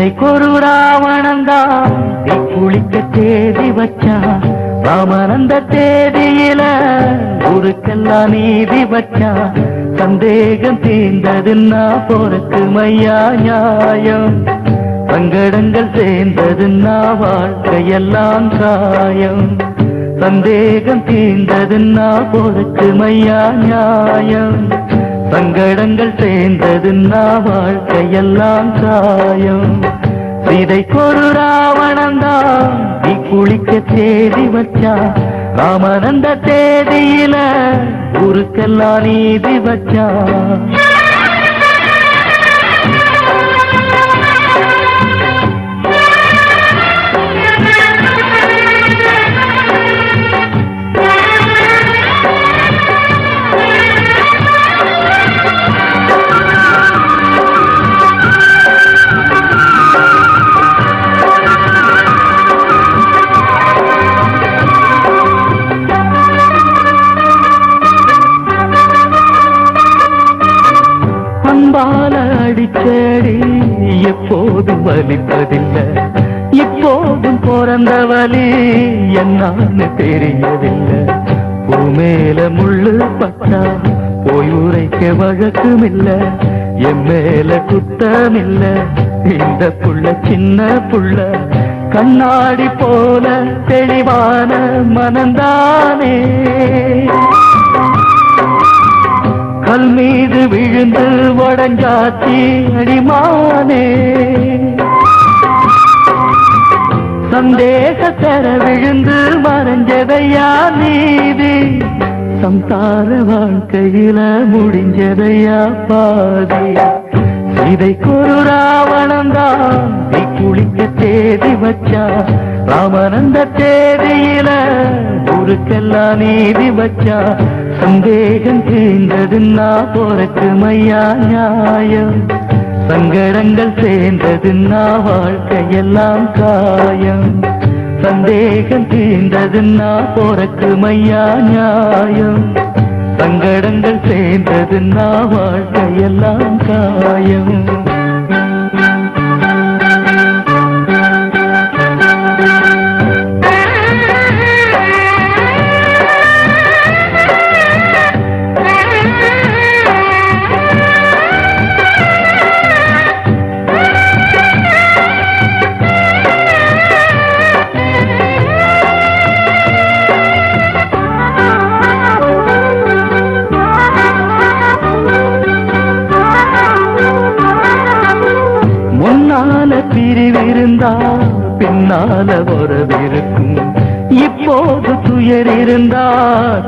சீதைக்கொரு ராவணந்தான் குளிக்க தேதி வச்சான். ராமனந்த தேதியில ஊருக்கெல்லாம் நீதி வச்சான். சந்தேகம் தீர்ந்ததுன்னா போறக்கு மையா நியாயம். சங்கடங்கள் சேர்ந்ததுன்னா வாழ்க்கையெல்லாம் சாயம். சந்தேகம் தீர்ந்ததுன்னா போறக்கு மையா நியாயம். சங்கடங்கள் சேர்ந்ததுன்னா வாழ்க்கையெல்லாம் சாயம். சீதைக்கொரு ராவணந்தான் குளிக்க தேதி வச்சா. ராமனந்த தேதியில ஊருக்கெல்லாம் நீதி வச்சா. பால அடிச்சடி எப்போதும் வலிப்பதில்லை. இப்போதும் பிறந்த வலி என்னான்னு தெரியவில்லை. பூமேல முள்ளு பட்டா போய் உரைக்க வழக்குமில்ல. என் மேல குத்தமில்ல. இந்த புள்ள சின்ன புள்ள கண்ணாடி போல தெளிவான மனந்தானே. கல் மீது விழுந்து உடஞ்சாச்சி அடிமானே. சந்தேகத்தர விழுந்து மறைஞ்சதையா நீதி. சம்சார வாழ்க்கையில முடிஞ்சதையா பாதி. சீதைக்கொரு ராவணந்தான் குளிக்க தேதி வச்சா. ராமனந்த தேதியில ஊருக்கெல்லாம் நீதி வச்சா. சந்தேகம் தீர்ந்ததுன்னா போறக்கு மையா நியாயம். சங்கடங்கள் சேர்ந்ததுன்னா வாழ்க்கையெல்லாம் காயம். சந்தேகம் தீர்ந்ததுன்னா போறக்கு மையா நியாயம். சங்கடங்கள் சேர்ந்ததுன்னா வாழ்க்கையெல்லாம் காயம். முன்னால பிரிவிருந்தா பின்னால உறவிருக்கும். இப்போது துயர் இருந்தா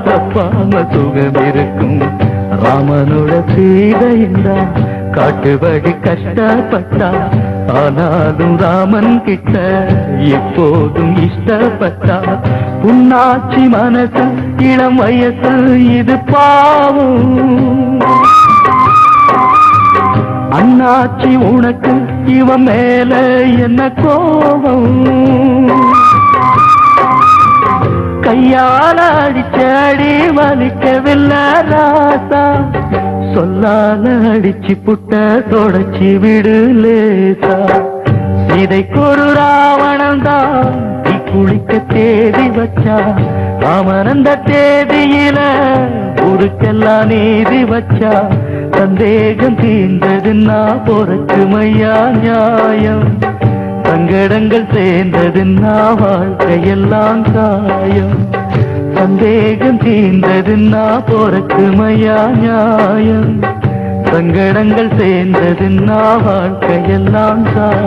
தப்பாம சுகம் இருக்கும். ராமனோட சீதைந்தா காட்டுபடி கஷ்டப்பட்டா. ஆனாலும் ராமன் கிட்ட இப்போதும் இஷ்டப்பட்டா. புண்ணாச்சி மனசு இளம் வயசு இது பாவம். அண்ணாச்சி உனக்கு இவன் மேல என்ன கோபம். கையால அடிச்சடி வலிக்கவில்லை ராசா. சொல்லால அடிச்சு புட்ட தொடச்சி விடு லேசா. சீதைக்கொரு ராவணந்தான் குளிக்க தேதி வச்சா. ராமனந்த தேதியில ஊருக்கெல்லாம் நீதி வச்சா. சந்தேகம் தீர்ந்ததுன்னா போறக்கு மையா நியாயம். சங்கடங்கள் சேர்ந்ததுன்னா வாழ்க்கையெல்லாம் காயம். சந்தேகம் தீர்ந்ததுன்னா போறக்கு மையா நியாயம். சங்கடங்கள் சேர்ந்ததுன்னா வாழ்க்கையெல்லாம் காயம்.